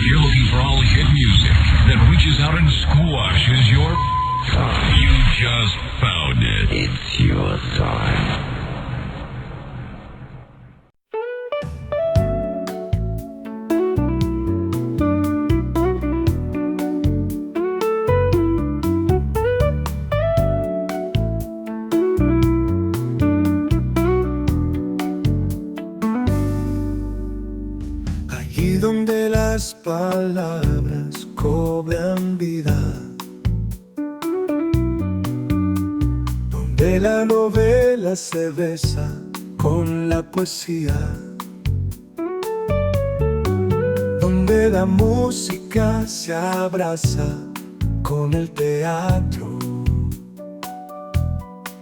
you're looking for all hit music that reaches out and squashes your... You just found it. It's your time. Allí donde las palabras cobran vida, donde la novela se besa con la poesía, donde la música se abraza con el teatro,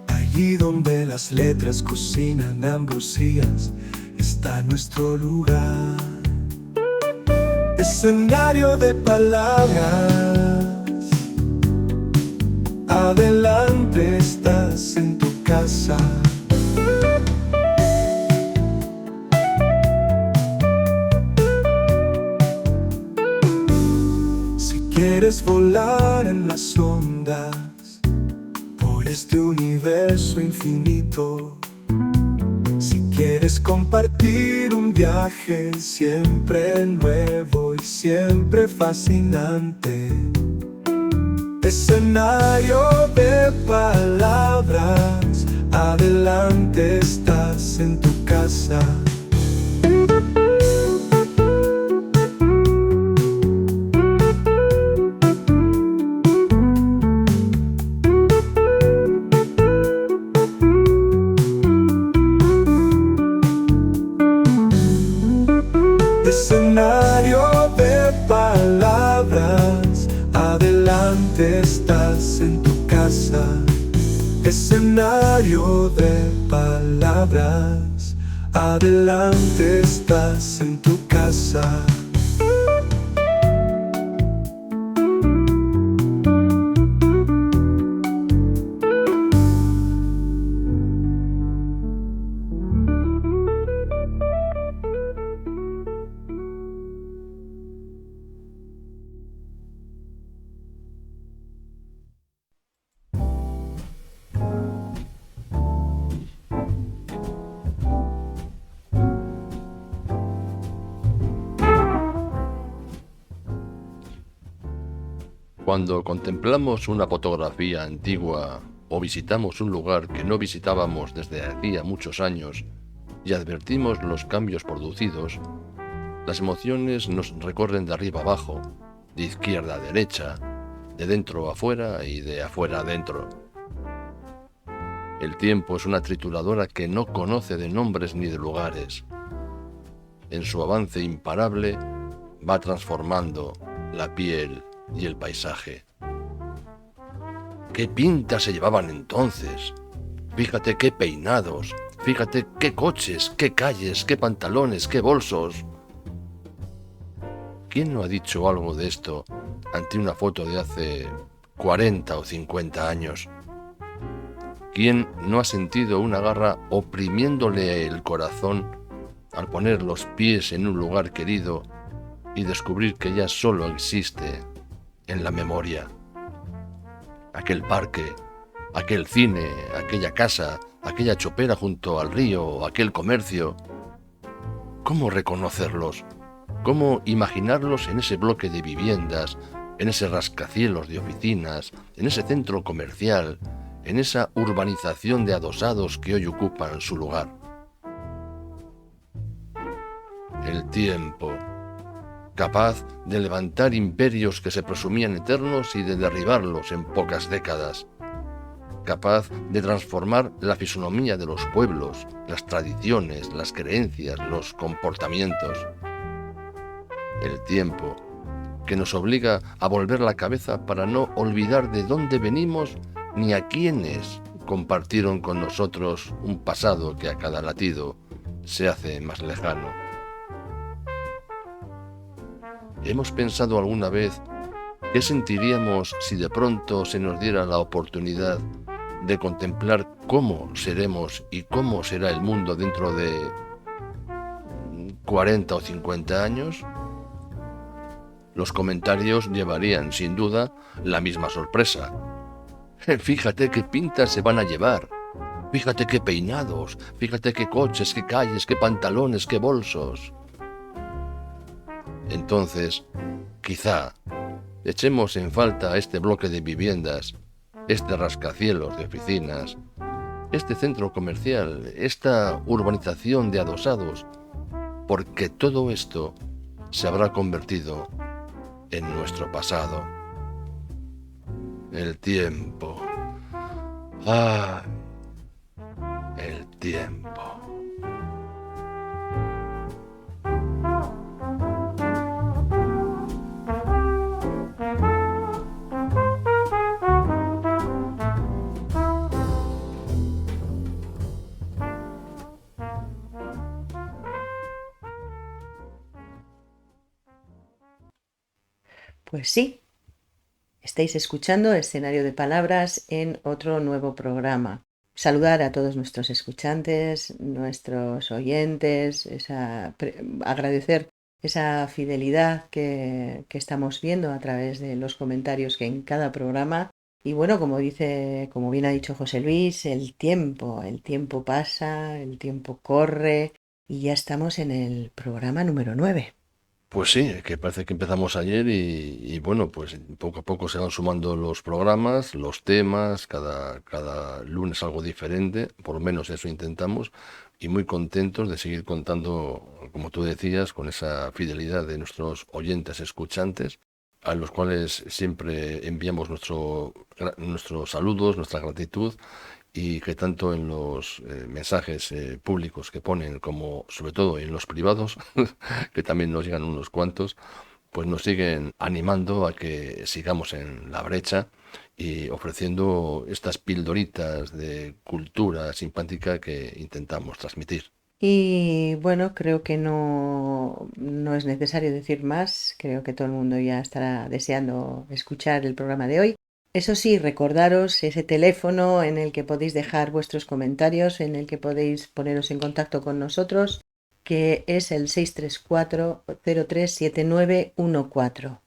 allí donde las letras cocinan ambrosías, está nuestro lugar. Escenario de palabras, adelante estás en tu casa. Si quieres volar en las ondas por este universo infinito, si quieres compartir un viaje siempre nuevo y siempre fascinante, escenario de palabras, adelante estás en tu casa. Escenario de palabras, adelante estás en tu casa. Escenario de palabras, adelante estás en tu casa. Cuando contemplamos una fotografía antigua o visitamos un lugar que no visitábamos desde hacía muchos años y advertimos los cambios producidos, las emociones nos recorren de arriba abajo, de izquierda a derecha, de dentro a afuera y de afuera a dentro. El tiempo es una trituradora que no conoce de nombres ni de lugares. En su avance imparable va transformando la piel y el paisaje. ¿Qué pintas se llevaban entonces? Fíjate qué peinados, fíjate qué coches, qué calles, qué pantalones, qué bolsos. ¿Quién no ha dicho algo de esto ante una foto de hace 40 o 50 años? ¿Quién no ha sentido una garra oprimiéndole el corazón al poner los pies en un lugar querido y descubrir que ya solo existe en la memoria? Aquel parque, aquel cine, aquella casa, aquella chopera junto al río, aquel comercio. ¿Cómo reconocerlos? ¿Cómo imaginarlos en ese bloque de viviendas, en ese rascacielos de oficinas, en ese centro comercial, en esa urbanización de adosados que hoy ocupan su lugar? El tiempo, capaz de levantar imperios que se presumían eternos y de derribarlos en pocas décadas, capaz de transformar la fisonomía de los pueblos, las tradiciones, las creencias, los comportamientos. El tiempo, que nos obliga a volver la cabeza para no olvidar de dónde venimos ni a quiénes compartieron con nosotros un pasado que a cada latido se hace más lejano. ¿Hemos pensado alguna vez qué sentiríamos si de pronto se nos diera la oportunidad de contemplar cómo seremos y cómo será el mundo dentro de 40 o 50 años? los comentarios llevarían sin duda la misma sorpresa. Fíjate qué pintas se van a llevar. Fíjate qué peinados, fíjate qué coches, qué calles, qué pantalones, qué bolsos. Entonces, quizá echemos en falta este bloque de viviendas, este rascacielos de oficinas, este centro comercial, esta urbanización de adosados, porque todo esto se habrá convertido en nuestro pasado. El tiempo. ¡Ah! El tiempo. Pues sí, estáis escuchando Escenario de Palabras en otro nuevo programa. Saludar a todos nuestros escuchantes, nuestros oyentes, agradecer esa fidelidad que estamos viendo a través de los comentarios que en cada programa. Y bueno, como bien ha dicho José Luis, el tiempo pasa, el tiempo corre y ya estamos en el programa número 9. Pues sí, que parece que empezamos ayer y bueno, pues poco a poco se van sumando los programas, los temas, cada lunes algo diferente, por lo menos eso intentamos, y muy contentos de seguir contando, como tú decías, con esa fidelidad de nuestros oyentes escuchantes, a los cuales siempre enviamos nuestros saludos, nuestra gratitud, y que tanto en los mensajes públicos que ponen como sobre todo en los privados, que también nos llegan unos cuantos, pues nos siguen animando a que sigamos en la brecha y ofreciendo estas pildoritas de cultura simpática que intentamos transmitir. Y bueno, creo que no es necesario decir más, creo que todo el mundo ya estará deseando escuchar el programa de hoy. Eso sí, recordaros ese teléfono en el que podéis dejar vuestros comentarios, en el que podéis poneros en contacto con nosotros, que es el 634-037914.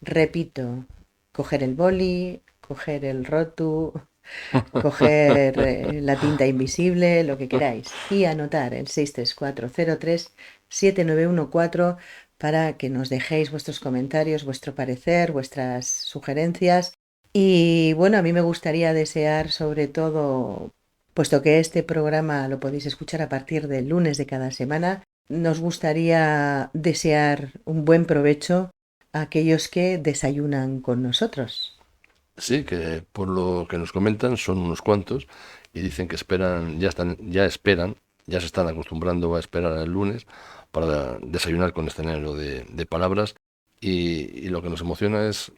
Repito, coger el boli, coger el rotu, coger la tinta invisible, lo que queráis, y anotar el 634-037914 para que nos dejéis vuestros comentarios, vuestro parecer, vuestras sugerencias. Y bueno, a mí me gustaría desear sobre todo, puesto que este programa lo podéis escuchar a partir del lunes de cada semana, nos gustaría desear un buen provecho a aquellos que desayunan con nosotros. Sí, que por lo que nos comentan son unos cuantos y dicen que esperan, ya se están acostumbrando a esperar el lunes para desayunar con escenario de palabras y lo que nos emociona es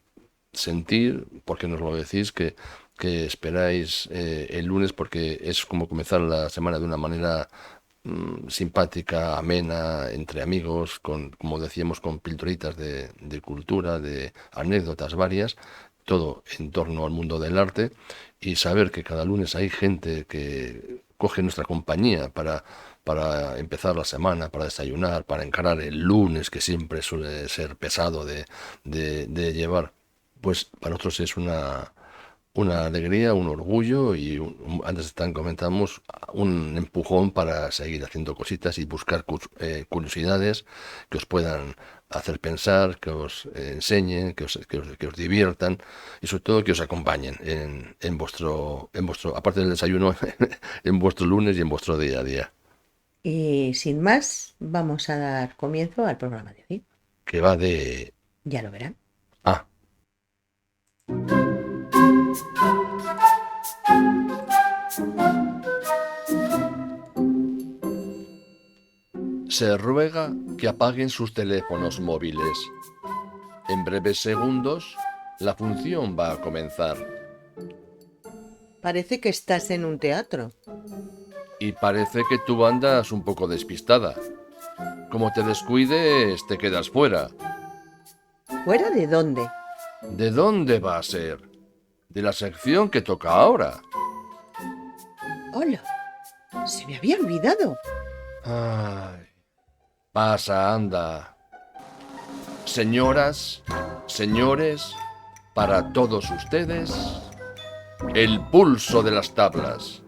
sentir, porque nos lo decís, que esperáis el lunes porque es como comenzar la semana de una manera simpática, amena, entre amigos, como decíamos, con pildoritas de cultura, de anécdotas varias, todo en torno al mundo del arte y saber que cada lunes hay gente que coge nuestra compañía para empezar la semana, para desayunar, para encarar el lunes que siempre suele ser pesado de llevar. Pues para nosotros es una alegría, un orgullo y antes también comentamos un empujón para seguir haciendo cositas y buscar curiosidades que os puedan hacer pensar, que os enseñen, que os diviertan y sobre todo que os acompañen en vuestro, aparte del desayuno, en vuestro lunes y en vuestro día a día. Y sin más, vamos a dar comienzo al programa de hoy. Que va de... Ya lo verán. Ah. Se ruega que apaguen sus teléfonos móviles. En breves segundos, la función va a comenzar. Parece que estás en un teatro. Y parece que tú andas un poco despistada. Como te descuides, te quedas fuera. ¿Fuera de dónde? ¿De dónde va a ser? De la sección que toca ahora. ¡Hola! Se me había olvidado. Ay. Pasa, anda. Señoras, señores, para todos ustedes, el pulso de las tablas.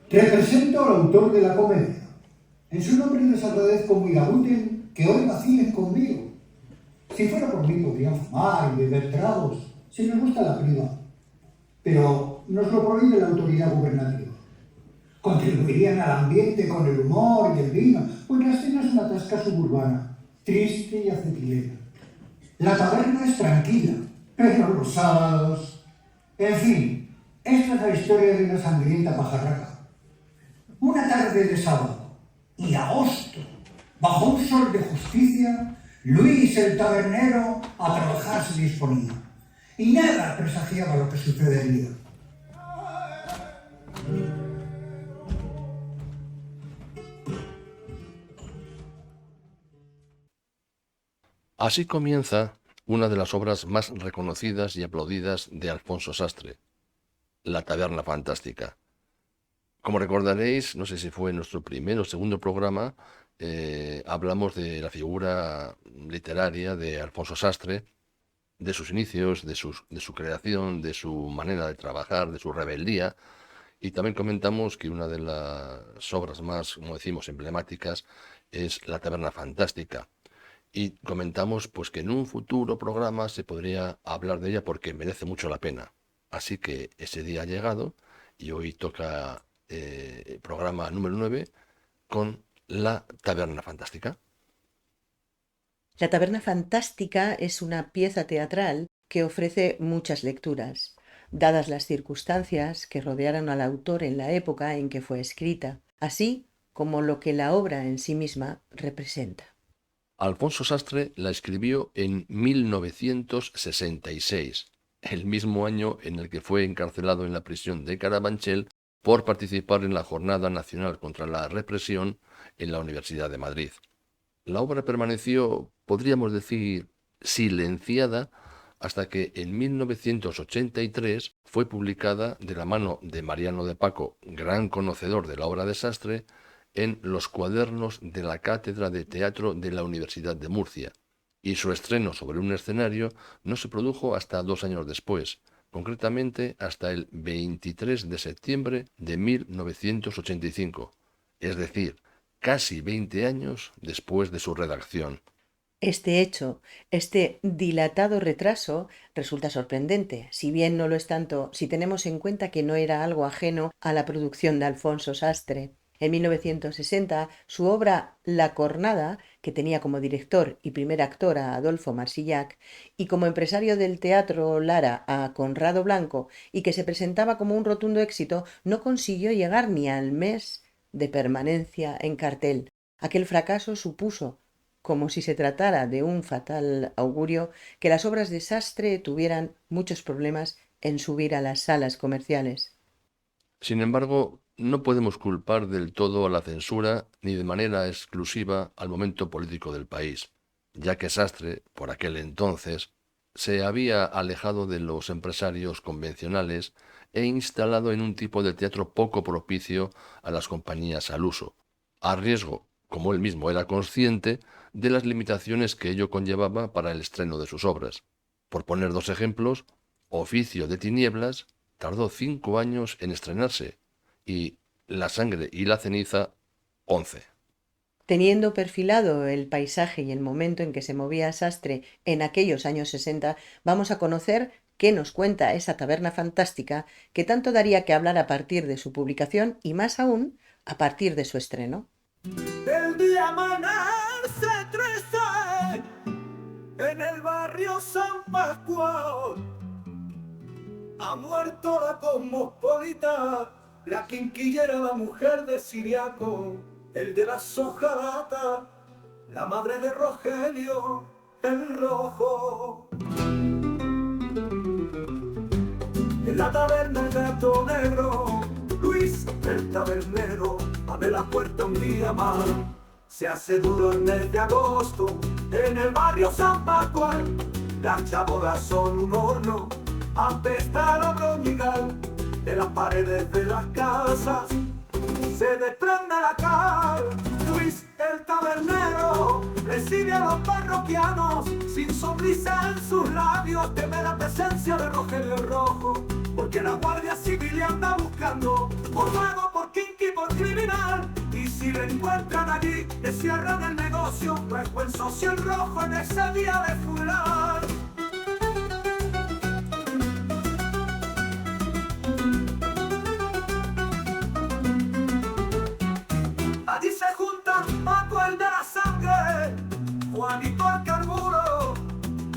Te presento al autor de la comedia. En su nombre les agradezco muy aguten que hoy vacilen conmigo. Si fuera por mí podrían fumar y beber tragos, si les gusta la priva. Pero nos lo prohíbe la autoridad gubernativa. Contribuirían al ambiente con el humor y el vino, pues la escena es una tasca suburbana, triste y acetilena. La taberna es tranquila, pero los sábados... En fin, esta es la historia de una sangrienta pajarraca. Una tarde de sábado y agosto, bajo un sol de justicia, Luis el tabernero a trabajar se disponía, y nada presagiaba lo que sucedería. Así comienza una de las obras más reconocidas y aplaudidas de Alfonso Sastre, La Taberna Fantástica. Como recordaréis, no sé si fue en nuestro primer o segundo programa, hablamos de la figura literaria de Alfonso Sastre, de sus inicios, de su creación, de su manera de trabajar, de su rebeldía, y también comentamos que una de las obras más, como decimos, emblemáticas es La Taberna Fantástica. Y comentamos pues que en un futuro programa se podría hablar de ella porque merece mucho la pena. Así que ese día ha llegado y hoy toca programa número 9 con La Taberna Fantástica. La Taberna Fantástica es una pieza teatral que ofrece muchas lecturas, dadas las circunstancias que rodearon al autor en la época en que fue escrita, así como lo que la obra en sí misma representa. Alfonso Sastre la escribió en 1966, el mismo año en el que fue encarcelado en la prisión de Carabanchel por participar en la Jornada Nacional contra la Represión en la Universidad de Madrid. La obra permaneció, podríamos decir, silenciada hasta que en 1983 fue publicada de la mano de Mariano de Paco, gran conocedor de la obra de Sastre, en los cuadernos de la Cátedra de Teatro de la Universidad de Murcia, y su estreno sobre un escenario no se produjo hasta 2 años después, concretamente hasta el 23 de septiembre de 1985, es decir, casi 20 años después de su redacción. Este hecho, este dilatado retraso, resulta sorprendente, si bien no lo es tanto si tenemos en cuenta que no era algo ajeno a la producción de Alfonso Sastre. En 1960, su obra La Cornada, que tenía como director y primer actor a Adolfo Marsillac y como empresario del Teatro Lara a Conrado Blanco, y que se presentaba como un rotundo éxito, no consiguió llegar ni al mes de permanencia en cartel. Aquel fracaso supuso, como si se tratara de un fatal augurio, que las obras de Sastre tuvieran muchos problemas en subir a las salas comerciales. Sin embargo, no podemos culpar del todo a la censura ni de manera exclusiva al momento político del país, ya que Sastre, por aquel entonces, se había alejado de los empresarios convencionales e instalado en un tipo de teatro poco propicio a las compañías al uso, a riesgo, como él mismo era consciente, de las limitaciones que ello conllevaba para el estreno de sus obras. Por poner 2 ejemplos, Oficio de Tinieblas tardó 5 años en estrenarse y La Sangre y la Ceniza 11. Teniendo perfilado el paisaje y el momento en que se movía Sastre en aquellos años 60, vamos a conocer qué nos cuenta esa taberna fantástica que tanto daría que hablar a partir de su publicación y más aún a partir de su estreno. El día amanece 13 en el barrio San Pascual. Ha muerto la cosmopolita, la quinquillera, la mujer de Siriaco, el de la hojalata, la madre de Rogelio, el rojo. En la taberna el gato negro, Luis el tabernero, abre la puerta un día más. Se hace duro el mes de agosto, en el barrio San Pascual. Las chabolas son un horno, apesta el broñigal. De las paredes de las casas se desprende la cal. Luis el tabernero recibe a los parroquianos sin sonrisa en sus labios. Teme la presencia de Rogelio el Rojo, porque la Guardia Civil le anda buscando por mago, por kinky, por criminal. Y si le encuentran allí, le cierran el negocio. No es buen socio el Rojo en ese día de fular. Allí se juntan Paco el de la sangre, Juanito el carburo,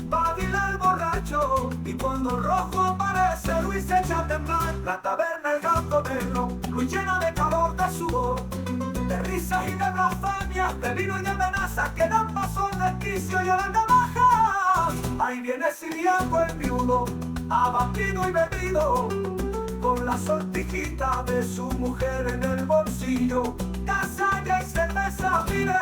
Badila el borracho. Y cuando el Rojo aparece, Luis se echa a temblar. La taberna el gato negro, Luis llena de calor, de sudor, de risas y de blasfemias, de vino y de amenazas que dan paso al desquicio y a las navajas. Ahí viene Siriaco el viudo, abatido y bebido, con la sortijita de su mujer en el bolsillo. Casalla y cerveza pide,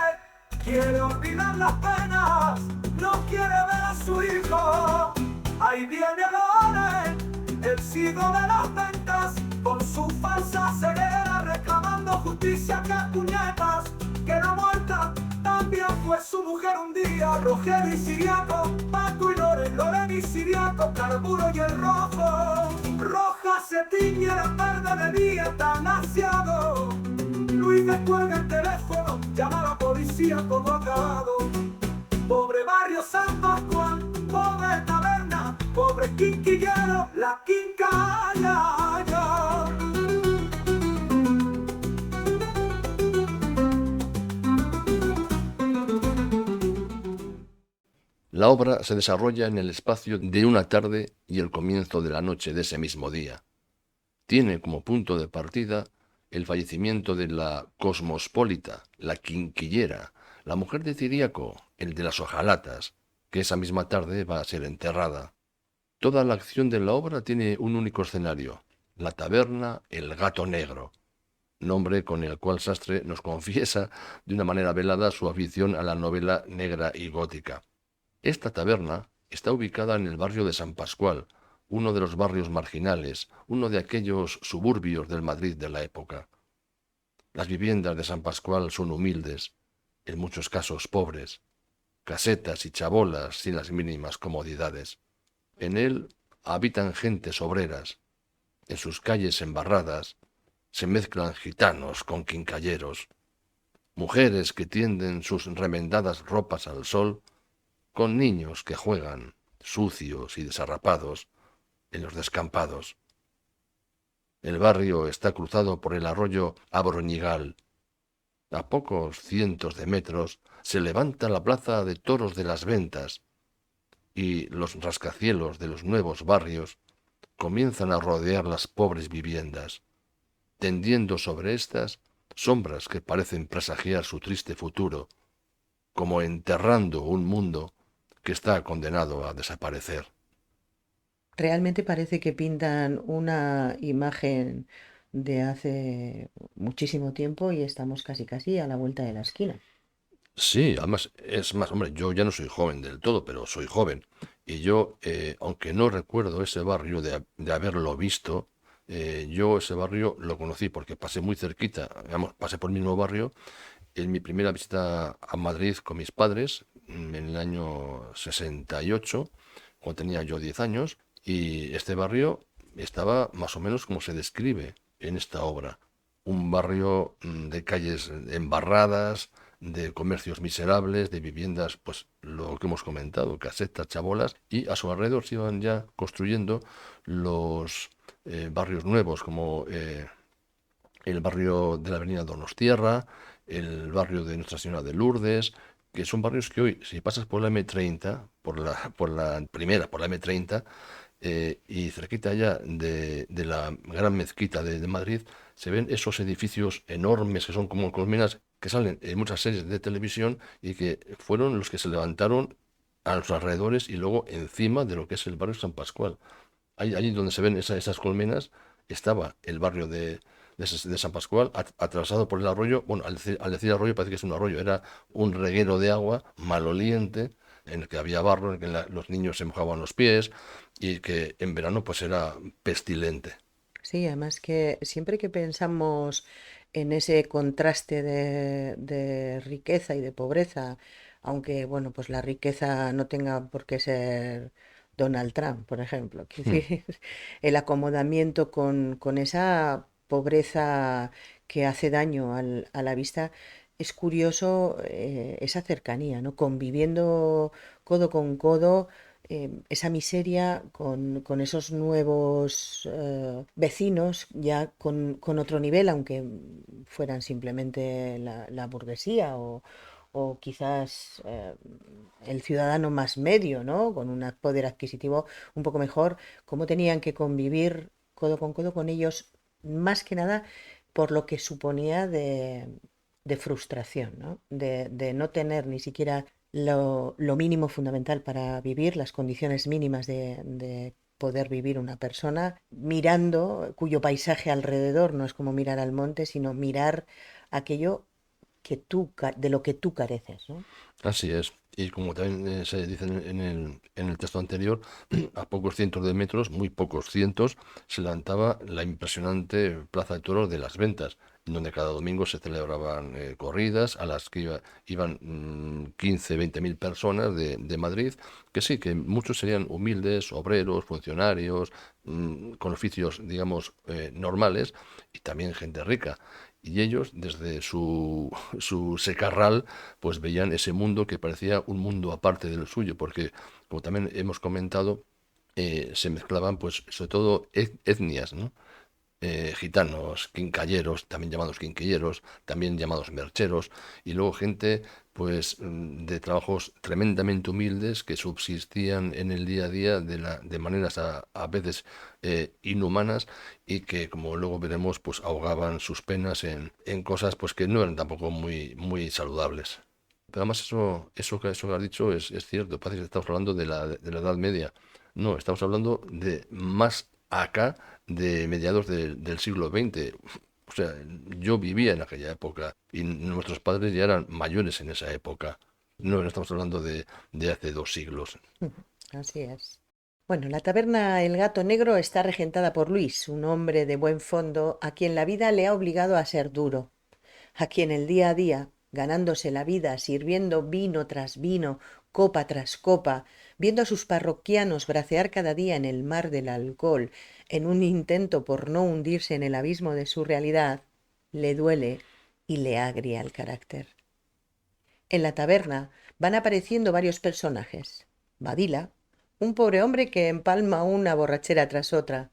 quiere olvidar las penas, no quiere ver a su hijo. Ahí viene Loren, el sigo de las ventas, con su falsa ceguera reclamando justicia. Que puñetas, que no muerta, también fue su mujer un día. Rogelio y Siriaco, Paco y Loren, Loren y Siriaco, Carburo y el Rojo. Roja se tiñe la verde de día tan asiado. Luis descuelga el teléfono, llama a la policía todo acabado. Pobre barrio San Pascual, pobre taberna, pobre quinquillero, la quincalla. La obra se desarrolla en el espacio de una tarde y el comienzo de la noche de ese mismo día. Tiene como punto de partida el fallecimiento de la cosmopolita, la quinquillera, la mujer de Ciriaco, el de las hojalatas, que esa misma tarde va a ser enterrada. Toda la acción de la obra tiene un único escenario, la taberna El Gato Negro, nombre con el cual Sastre nos confiesa de una manera velada su afición a la novela negra y gótica. Esta taberna está ubicada en el barrio de San Pascual, uno de los barrios marginales, uno de aquellos suburbios del Madrid de la época. Las viviendas de San Pascual son humildes, en muchos casos pobres, casetas y chabolas sin las mínimas comodidades. En él habitan gentes obreras. En sus calles embarradas se mezclan gitanos con quincalleros, mujeres que tienden sus remendadas ropas al sol, con niños que juegan, sucios y desarrapados, en los descampados. El barrio está cruzado por el arroyo Abroñigal. A pocos cientos de metros se levanta la plaza de toros de las Ventas, y los rascacielos de los nuevos barrios comienzan a rodear las pobres viviendas, tendiendo sobre éstas sombras que parecen presagiar su triste futuro, como enterrando un mundo que está condenado a desaparecer. Realmente parece que pintan una imagen de hace muchísimo tiempo y estamos casi a la vuelta de la esquina. Sí, además, es más, hombre, yo ya no soy joven del todo, pero soy joven. Y yo, aunque no recuerdo ese barrio de haberlo visto, yo ese barrio lo conocí porque pasé muy cerquita, digamos, pasé por el mismo barrio en mi primera visita a Madrid con mis padres en el año 68, cuando tenía yo 10 años, y este barrio estaba más o menos como se describe en esta obra. Un barrio de calles embarradas, de comercios miserables, de viviendas, pues lo que hemos comentado, casetas, chabolas, y a su alrededor se iban ya construyendo los barrios nuevos, como el barrio de la avenida Donostierra, el barrio de Nuestra Señora de Lourdes, que son barrios que hoy, si pasas por la M30, por la primera, por la M30, y cerquita ya de la gran mezquita de Madrid, se ven esos edificios enormes que son como colmenas que salen en muchas series de televisión y que fueron los que se levantaron a los alrededores y luego encima de lo que es el barrio San Pascual. Allí donde se ven esas colmenas estaba el barrio de San Pascual, atravesado por el arroyo. Bueno, al decir arroyo parece que es un arroyo, era un reguero de agua maloliente en el que había barro, en el que los niños se mojaban los pies y que en verano pues era pestilente. Sí, además que siempre que pensamos en ese contraste de riqueza y de pobreza, aunque bueno, pues la riqueza no tenga por qué ser Donald Trump, por ejemplo, quiero Hmm. decir, el acomodamiento con esa pobreza que hace daño a la vista, es curioso esa cercanía, ¿no? Conviviendo codo con codo esa miseria con esos nuevos vecinos ya con otro nivel, aunque fueran simplemente la burguesía o quizás el ciudadano más medio, ¿no? Con un poder adquisitivo un poco mejor, cómo tenían que convivir codo con ellos, más que nada por lo que suponía de frustración, ¿no? De no tener ni siquiera lo mínimo fundamental para vivir, las condiciones mínimas de poder vivir una persona, mirando, cuyo paisaje alrededor no es como mirar al monte, sino mirar aquello de lo que tú careces, ¿no? Así es. Y como también se dice en el texto anterior, a pocos cientos de metros, muy pocos cientos, se levantaba la impresionante Plaza de Toros de las Ventas, donde cada domingo se celebraban corridas a las que iban 15, 20 mil personas de Madrid, que sí, que muchos serían humildes, obreros, funcionarios, con oficios, digamos, normales, y también gente rica. Y ellos, desde su secarral, pues veían ese mundo que parecía un mundo aparte del suyo, porque, como también hemos comentado, se mezclaban, pues, sobre todo etnias, ¿no? Gitanos, quincalleros, también llamados quinquilleros, también llamados mercheros, y luego gente, pues, de trabajos tremendamente humildes que subsistían en el día a día de maneras a veces inhumanas y que, como luego veremos, pues ahogaban sus penas en cosas pues que no eran tampoco muy, muy saludables. Pero además eso que has dicho es cierto, parece que estamos hablando de la Edad Media. No, estamos hablando de más acá, de mediados del siglo XX. O sea, yo vivía en aquella época y nuestros padres ya eran mayores en esa época. No estamos hablando de hace 2 siglos. Así es. Bueno, la taberna El Gato Negro está regentada por Luis, un hombre de buen fondo a quien la vida le ha obligado a ser duro, a quien el día a día, ganándose la vida, sirviendo vino tras vino, copa tras copa, viendo a sus parroquianos bracear cada día en el mar del alcohol, en un intento por no hundirse en el abismo de su realidad, le duele y le agria el carácter. En la taberna van apareciendo varios personajes. Badila, un pobre hombre que empalma una borrachera tras otra.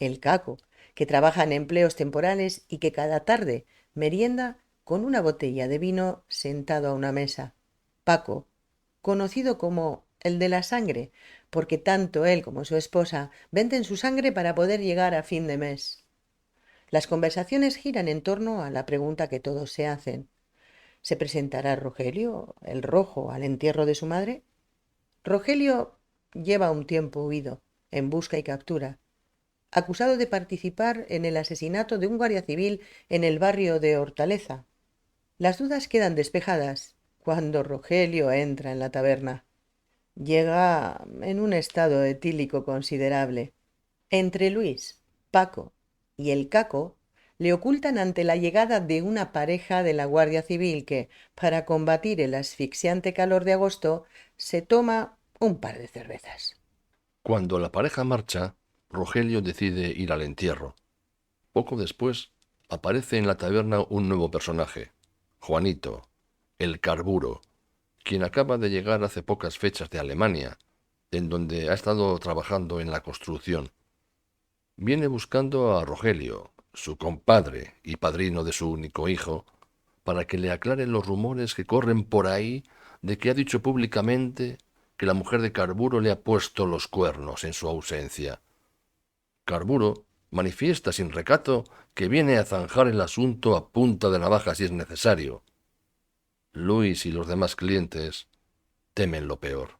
El Caco, que trabaja en empleos temporales y que cada tarde merienda con una botella de vino sentado a una mesa. Paco, conocido como el de la sangre, porque tanto él como su esposa venden su sangre para poder llegar a fin de mes. Las conversaciones giran en torno a la pregunta que todos se hacen. ¿Se presentará Rogelio, el Rojo, al entierro de su madre? Rogelio lleva un tiempo huido, en busca y captura, acusado de participar en el asesinato de un guardia civil en el barrio de Hortaleza. Las dudas quedan despejadas cuando Rogelio entra en la taberna. Llega en un estado etílico considerable. Entre Luis, Paco y el Caco le ocultan ante la llegada de una pareja de la Guardia Civil que, para combatir el asfixiante calor de agosto, se toma un par de cervezas. Cuando la pareja marcha, Rogelio decide ir al entierro. Poco después, aparece en la taberna un nuevo personaje, Juanito, el carburo, quien acaba de llegar hace pocas fechas de Alemania, en donde ha estado trabajando en la construcción. Viene buscando a Rogelio, su compadre y padrino de su único hijo, para que le aclare los rumores que corren por ahí de que ha dicho públicamente que la mujer de Carburo le ha puesto los cuernos en su ausencia. Carburo manifiesta sin recato que viene a zanjar el asunto a punta de navaja si es necesario. Luis y los demás clientes temen lo peor.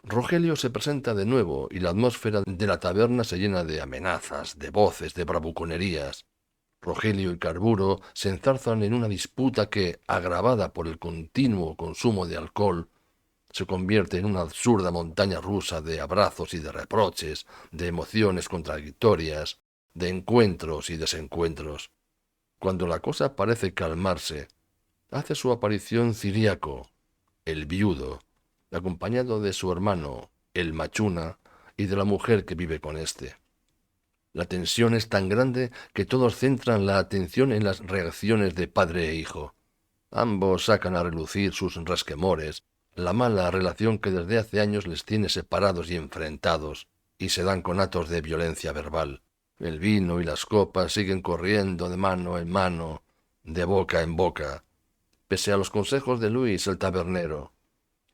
Rogelio se presenta de nuevo y la atmósfera de la taberna se llena de amenazas, de voces, de bravuconerías. Rogelio y Carburo se enzarzan en una disputa que, agravada por el continuo consumo de alcohol, se convierte en una absurda montaña rusa de abrazos y de reproches, de emociones contradictorias, de encuentros y desencuentros. Cuando la cosa parece calmarse, hace su aparición Ciriaco, el viudo, acompañado de su hermano, el machuna, y de la mujer que vive con éste. La tensión es tan grande que todos centran la atención en las reacciones de padre e hijo. Ambos sacan a relucir sus resquemores, la mala relación que desde hace años les tiene separados y enfrentados, y se dan conatos de violencia verbal. El vino y las copas siguen corriendo de mano en mano, de boca en boca, pese a los consejos de Luis el tabernero.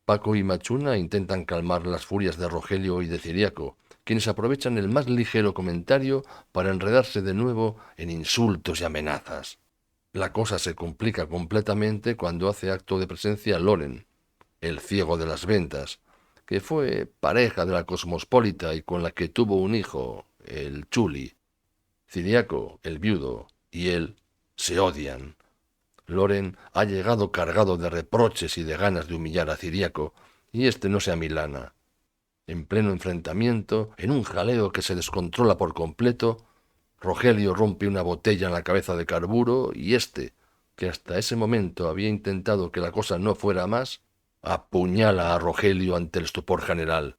Paco y Machuna intentan calmar las furias de Rogelio y de Ciriaco, quienes aprovechan el más ligero comentario para enredarse de nuevo en insultos y amenazas. La cosa se complica completamente cuando hace acto de presencia Loren, el ciego de las ventas, que fue pareja de la cosmopolita y con la que tuvo un hijo, el Chuli. Ciriaco, el viudo, y él se odian. Loren ha llegado cargado de reproches y de ganas de humillar a Ciriaco, y éste no se amilana. En pleno enfrentamiento, en un jaleo que se descontrola por completo, Rogelio rompe una botella en la cabeza de Carburo y éste, que hasta ese momento había intentado que la cosa no fuera más, apuñala a Rogelio ante el estupor general.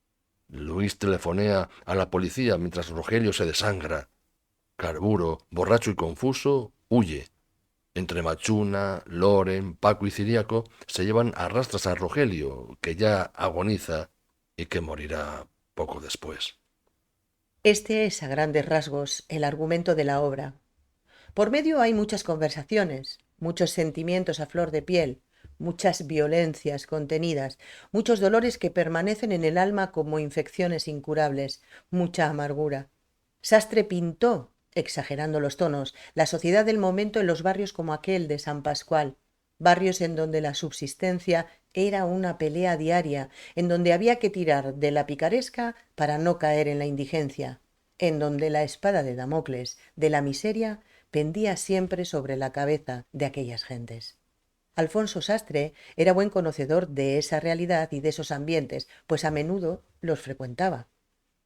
Luis telefonea a la policía mientras Rogelio se desangra. Carburo, borracho y confuso, huye. Entre Machuna, Loren, Paco y Ciriaco se llevan a rastras a Rogelio, que ya agoniza y que morirá poco después. Este es, a grandes rasgos, el argumento de la obra. Por medio hay muchas conversaciones, muchos sentimientos a flor de piel, muchas violencias contenidas, muchos dolores que permanecen en el alma como infecciones incurables, mucha amargura. Sastre pintó, exagerando los tonos, la sociedad del momento en los barrios como aquel de San Pascual, barrios en donde la subsistencia era una pelea diaria, en donde había que tirar de la picaresca para no caer en la indigencia, en donde la espada de Damocles, de la miseria, pendía siempre sobre la cabeza de aquellas gentes. Alfonso Sastre era buen conocedor de esa realidad y de esos ambientes, pues a menudo los frecuentaba.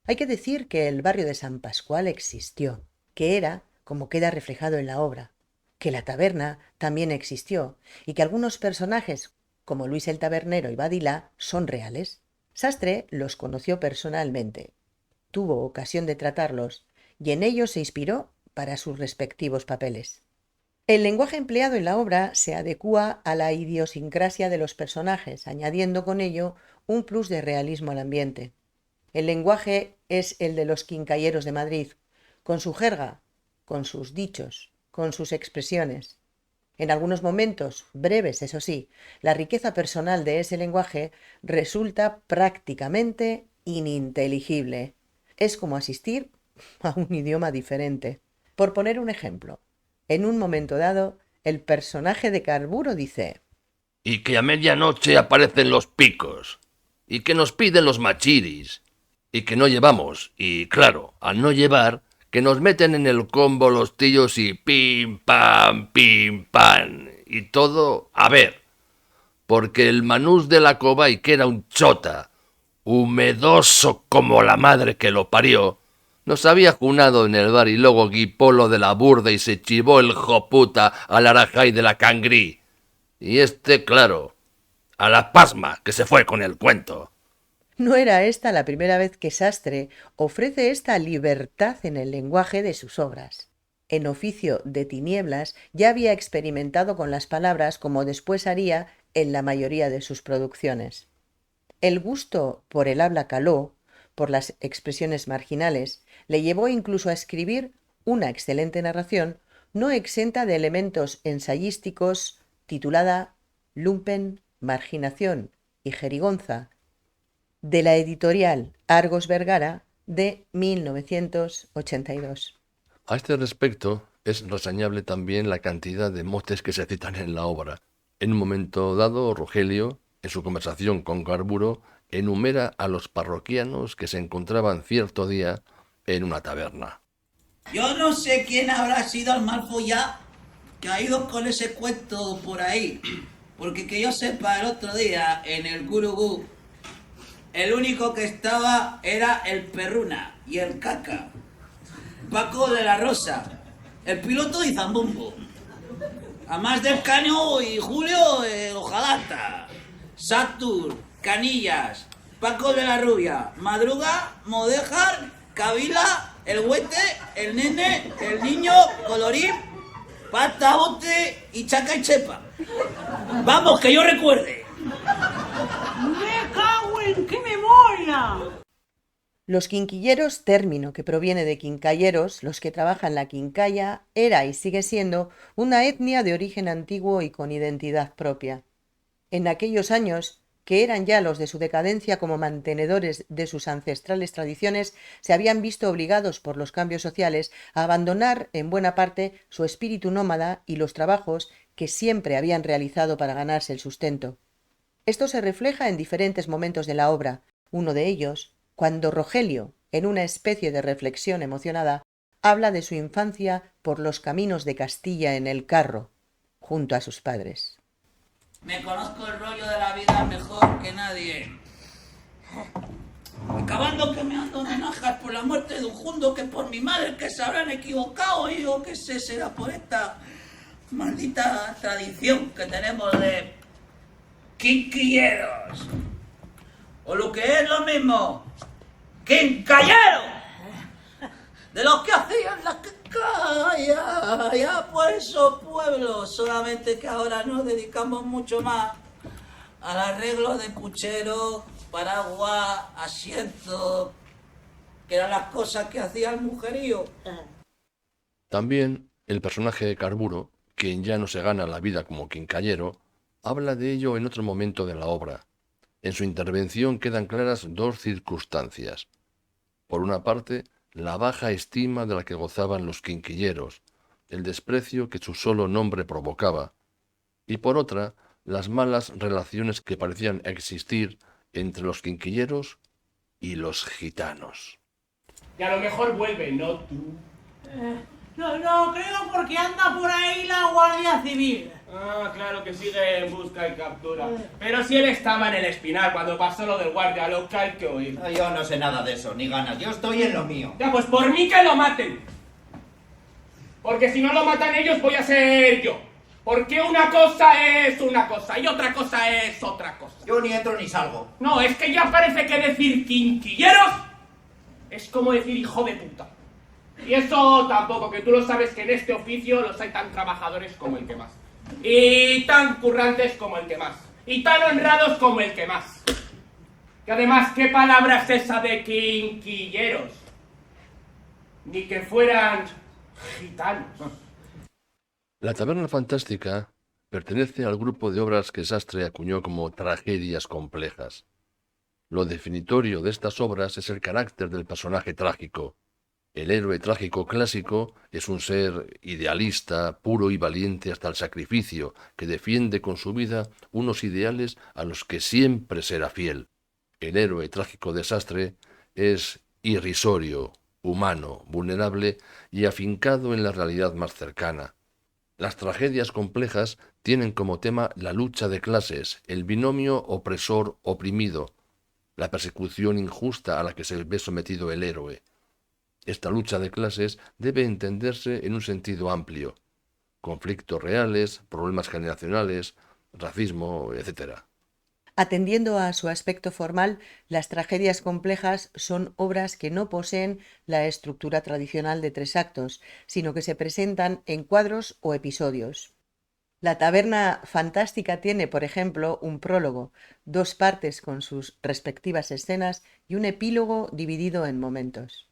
Hay que decir que el barrio de San Pascual existió, que era como queda reflejado en la obra, que la taberna también existió y que algunos personajes, como Luis el tabernero y Badilá, son reales. Sastre los conoció personalmente, tuvo ocasión de tratarlos y en ellos se inspiró para sus respectivos papeles. El lenguaje empleado en la obra se adecúa a la idiosincrasia de los personajes, añadiendo con ello un plus de realismo al ambiente. El lenguaje es el de los quincalleros de Madrid, con su jerga, con sus dichos, con sus expresiones. En algunos momentos, breves eso sí, la riqueza personal de ese lenguaje resulta prácticamente ininteligible. Es como asistir a un idioma diferente. Por poner un ejemplo, en un momento dado, el personaje de Carburo dice: Y que a medianoche aparecen los picos, y que nos piden los machiris, y que no llevamos, y claro, al no llevar, que nos meten en el combo los tíos y pim, pam, y todo, a ver, porque el manús de la Cobay, que era un chota, humedoso como la madre que lo parió, nos había junado en el bar y luego guipó lo de la burda y se chivó el joputa al Arajay de la Cangrí. Y claro, a la pasma, que se fue con el cuento. No era esta la primera vez que Sastre ofrece esta libertad en el lenguaje de sus obras. en Oficio de Tinieblas, ya había experimentado con las palabras como después haría en la mayoría de sus producciones. El gusto por el habla caló, por las expresiones marginales, le llevó incluso a escribir una excelente narración no exenta de elementos ensayísticos titulada Lumpen, Marginación y Jerigonza, de la editorial Argos Vergara de 1982. A este respecto, es reseñable también la cantidad de motes que se citan en la obra. En un momento dado, Rogelio, en su conversación con Carburo, enumera a los parroquianos que se encontraban cierto día en una taberna. Yo no sé quién habrá sido el mal follá que ha ido con ese cuento por ahí, porque que yo sepa, el otro día en el Gurugú, el único que estaba era el Perruna y el Caca, Paco de la Rosa, el piloto y Zambumbo, además del Cano y Julio el Ojalata, Satur, Canillas, Paco de la Rubia, Madruga, Modéjar, Kabila, el Huete, el Nene, el Niño, Colorín, Pata, Bote y Chaca y Chepa. Vamos, que yo recuerde. ¡Me cago en qué memoria! Los quinquilleros, término que proviene de quincalleros, los que trabajan la quincalla, era y sigue siendo una etnia de origen antiguo y con identidad propia. En aquellos años, que eran ya los de su decadencia como mantenedores de sus ancestrales tradiciones, se habían visto obligados por los cambios sociales a abandonar en buena parte su espíritu nómada y los trabajos que siempre habían realizado para ganarse el sustento. Esto se refleja en diferentes momentos de la obra, uno de ellos, cuando Rogelio, en una especie de reflexión emocionada, habla de su infancia por los caminos de Castilla en el carro, junto a sus padres. Me conozco el rollo de la vida mejor que nadie. Acabando que me ando homenajes por la muerte de un jundo que por mi madre que se habrán equivocado y yo qué sé, será por esta maldita tradición que tenemos de quinquilleros. O lo que es lo mismo, quincalleros. De los que hacían las ya por esos pueblos, solamente que ahora nos dedicamos mucho más al arreglo de puchero, paraguas, asientos, que eran las cosas que hacía el mujerío. También el personaje de Carburo, quien ya no se gana la vida como quincallero, habla de ello en otro momento de la obra. En su intervención quedan claras dos circunstancias. Por una parte, la baja estima de la que gozaban los quinquilleros, el desprecio que su solo nombre provocaba, y por otra, las malas relaciones que parecían existir entre los quinquilleros y los gitanos. Y a lo mejor vuelve, ¿no tú? No creo porque anda por ahí la Guardia Civil. Ah, claro que sigue en busca y captura. Pero si él estaba en el Espinar cuando pasó lo del guardia local, que oír. Yo no sé nada de eso, ni ganas. Yo estoy en lo mío. Ya, pues por mí que lo maten. Porque si no lo matan ellos, voy a ser yo. Porque una cosa es una cosa y otra cosa es otra cosa. Yo ni entro ni salgo. No, es que ya parece que decir quinquilleros es como decir hijo de puta. Y eso tampoco, que tú lo sabes que en este oficio los hay tan trabajadores como el que más. Y tan currantes como el que más. Y tan honrados como el que más. Que además, ¿qué palabra es esa de quinquilleros? Ni que fueran gitanos. La Taberna Fantástica pertenece al grupo de obras que Sastre acuñó como tragedias complejas. Lo definitorio de estas obras es el carácter del personaje trágico. El héroe trágico clásico es un ser idealista, puro y valiente hasta el sacrificio, que defiende con su vida unos ideales a los que siempre será fiel. El héroe trágico de Sastre es irrisorio, humano, vulnerable y afincado en la realidad más cercana. Las tragedias complejas tienen como tema la lucha de clases, el binomio opresor-oprimido, la persecución injusta a la que se ve sometido el héroe. Esta lucha de clases debe entenderse en un sentido amplio. Conflictos reales, problemas generacionales, racismo, etc. Atendiendo a su aspecto formal, las tragedias complejas son obras que no poseen la estructura tradicional de 3 actos, sino que se presentan en cuadros o episodios. La taberna fantástica tiene, por ejemplo, un prólogo, 2 partes con sus respectivas escenas y un epílogo dividido en momentos.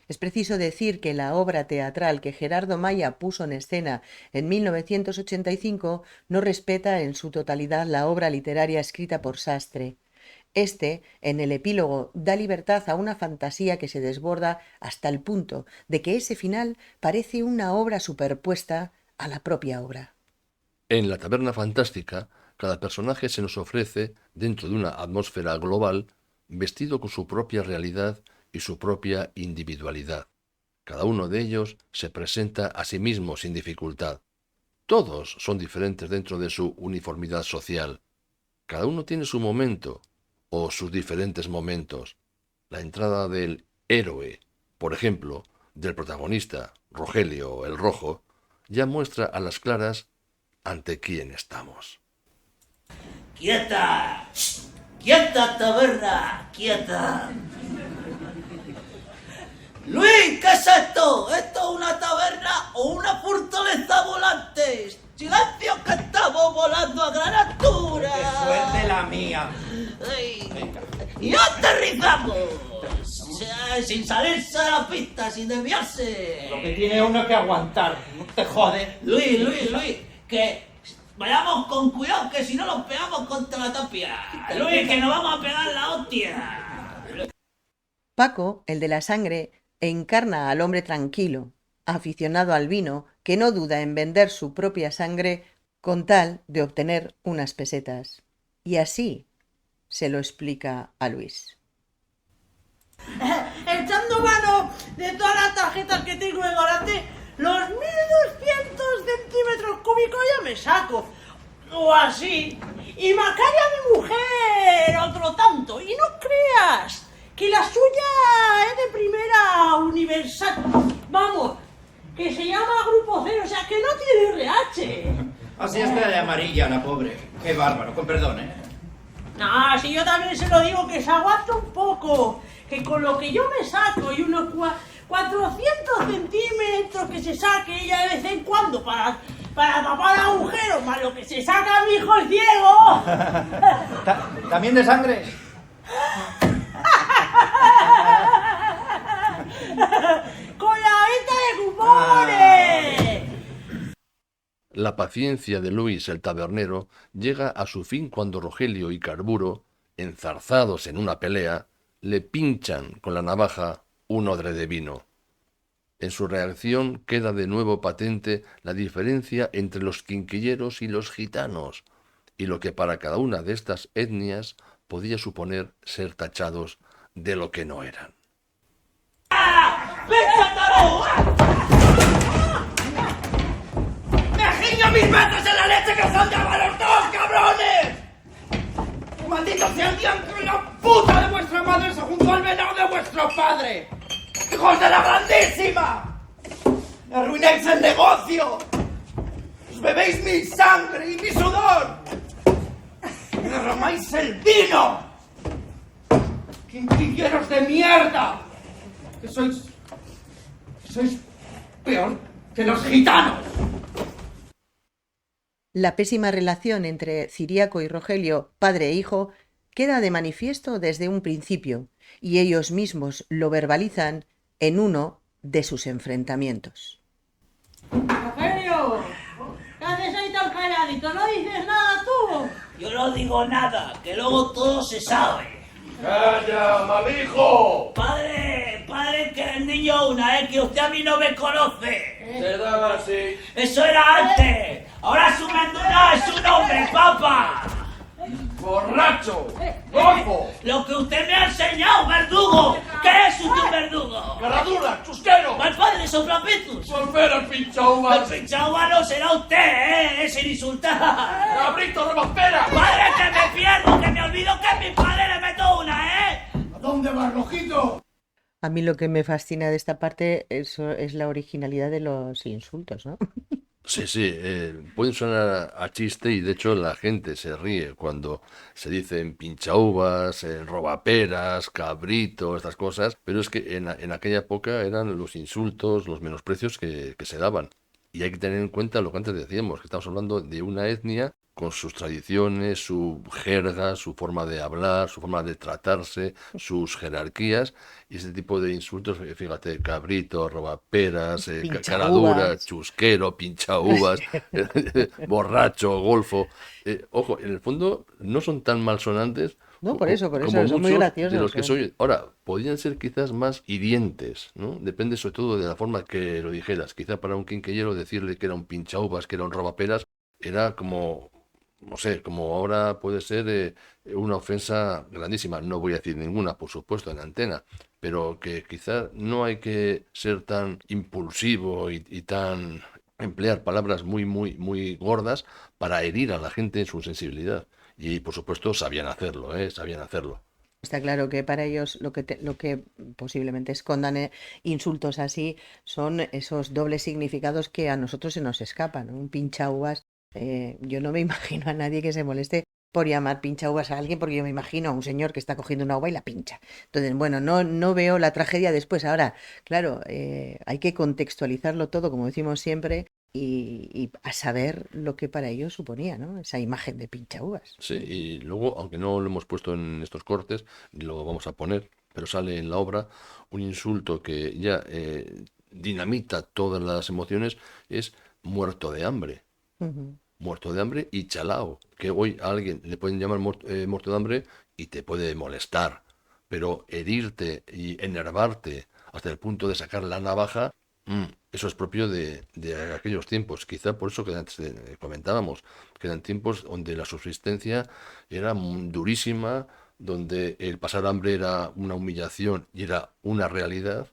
Es preciso decir que la obra teatral que Gerardo Maya puso en escena en 1985 no respeta en su totalidad la obra literaria escrita por Sastre. Este, en el epílogo, da libertad a una fantasía que se desborda hasta el punto de que ese final parece una obra superpuesta a la propia obra. En la taberna fantástica, cada personaje se nos ofrece dentro de una atmósfera global, vestido con su propia realidad y su propia individualidad. Cada uno de ellos se presenta a sí mismo sin dificultad. Todos son diferentes dentro de su uniformidad social. Cada uno tiene su momento, o sus diferentes momentos. La entrada del héroe, por ejemplo, del protagonista, Rogelio el Rojo, ya muestra a las claras ante quién estamos. ¡Quieta! ¡Quieta, taberna! ¡Quieta! Luis, ¿qué es esto? ¿Esto es una taberna o una fortaleza volante? ¡Silencio, que estamos volando a gran altura! ¡Qué suerte la mía! Ay, ¡y aterrizamos! Sin salirse de la pista, sin desviarse. Lo que tiene uno que aguantar, no te jode. Luis, que vayamos con cuidado, que si no nos pegamos contra la tapia. Luis, que nos vamos a pegar la hostia. Paco, el de la sangre, encarna al hombre tranquilo, aficionado al vino, que no duda en vender su propia sangre con tal de obtener unas pesetas. Y así se lo explica a Luis. Echando mano de todas las tarjetas que tengo en Garate, los 1200 centímetros cúbicos ya me saco. O así. Y Macaria, mi mujer, otro tanto. Y no creas que la suya es de primera universal. Vamos, que se llama Grupo Cero, o sea que no tiene RH. Así está de amarilla la pobre. Qué bárbaro, con perdón, ¿eh? No, si yo también se lo digo, que se aguanta un poco. Que con lo que yo me saco y unos 400 centímetros que se saque ella de vez en cuando para tapar agujeros, más lo que se saca mi hijo el ciego. ¿También de sangre? ¡Con la venta de cupones! La paciencia de Luis el tabernero llega a su fin cuando Rogelio y Carburo, enzarzados en una pelea, le pinchan con la navaja un odre de vino. En su reacción queda de nuevo patente la diferencia entre los quinquilleros y los gitanos, y lo que para cada una de estas etnias podía suponer ser tachados de lo que no eran. ¡Péchatelo! ¡Me giño 1000 veces en la leche que os han llamado los dos, cabrones! ¡Maldito sea el día que la puta de vuestra madre se juntó al venado de vuestro padre! ¡Hijos de la grandísima! ¡Arruináis el negocio! ¡Os bebéis mi sangre y mi sudor! ¡Me derramáis el vino! ¡Quinquilleros de mierda! ¡Que sois peor que los gitanos! La pésima relación entre Ciriaco y Rogelio, padre e hijo, queda de manifiesto desde un principio, y ellos mismos lo verbalizan en uno de sus enfrentamientos. Rogelio, ¿qué haces ahí tan calladito? ¿No dices nada tú? Yo no digo nada, que luego todo se sabe. ¡Calla, malijo! Padre, que el niño una, que usted a mí no me conoce. Se daba así. Eso era antes. Ahora su menduna es su nombre, papá. ¡Borracho! ¡Golfo! Lo que usted me ha enseñado, verdugo. ¿Qué es un verdugo? ¡Caradura! ¡Chusquero! ¡Mal padre, soplapitus! ¡Volver al pinchauvas! El pinchauvas no será usted, sin insultar. ¡Cabrito rebaspera! Padre, que me pierdo, que me olvido que mi padre le meto una, ¿A dónde vas, Rojito? A mí lo que me fascina de esta parte es la originalidad de los insultos, ¿no? Sí, sí, pueden sonar a chiste y de hecho la gente se ríe cuando se dicen pinchauvas, robaperas, cabrito, estas cosas, pero es que en aquella época eran los insultos, los menosprecios que se daban. Y hay que tener en cuenta lo que antes decíamos, que estamos hablando de una etnia con sus tradiciones, su jerga, su forma de hablar, su forma de tratarse, sus jerarquías, y ese tipo de insultos, fíjate, cabrito, robaperas, Pincha cara dura, uvas. chusquero, pincha uvas, borracho, golfo. Ojo, en el fondo no son tan malsonantes No, por como eso, son muy muchos de graciosos. los que soy. Ahora, podrían ser quizás más hirientes, ¿no? Depende sobre todo de la forma que lo dijeras. Quizá para un quinquillero decirle que era un pincha uvas, que era un robaperas, era como, no sé, como ahora puede ser una ofensa grandísima. No voy a decir ninguna, por supuesto, en antena, pero que quizá no hay que ser tan impulsivo y tan emplear palabras muy, muy, muy gordas para herir a la gente en su sensibilidad. Y por supuesto sabían hacerlo, ¿eh? Sabían hacerlo. Está claro que para ellos lo que posiblemente escondan insultos así son esos dobles significados que a nosotros se nos escapan, ¿no? Un pincha uvas, yo no me imagino a nadie que se moleste por llamar pincha uvas a alguien, porque yo me imagino a un señor que está cogiendo una uva y la pincha. Entonces, bueno, no veo la tragedia después. Ahora, claro, hay que contextualizarlo todo, como decimos siempre, y a saber lo que para ellos suponía, ¿no? Esa imagen de pincha uvas. Sí, y luego, aunque no lo hemos puesto en estos cortes, ni lo vamos a poner, pero sale en la obra un insulto que ya dinamita todas las emociones, es muerto de hambre. Ujú. Muerto de hambre y chalao, que hoy a alguien le pueden llamar muerto de hambre y te puede molestar, pero herirte y enervarte hasta el punto de sacar la navaja, eso es propio de aquellos tiempos. Quizá por eso que antes comentábamos, que eran tiempos donde la subsistencia era durísima, donde el pasar hambre era una humillación y era una realidad,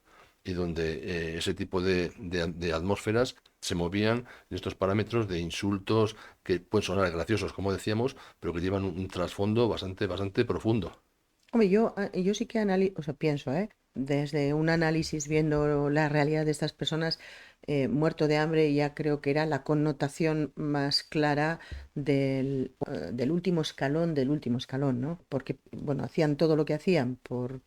y donde ese tipo de atmósferas se movían en estos parámetros de insultos que pueden sonar graciosos, como decíamos, pero que llevan un trasfondo bastante, bastante profundo. Hombre, yo sí que o sea, pienso, desde un análisis viendo la realidad de estas personas, muerto de hambre ya creo que era la connotación más clara del último escalón, ¿no? Porque, bueno, hacían todo lo que hacían por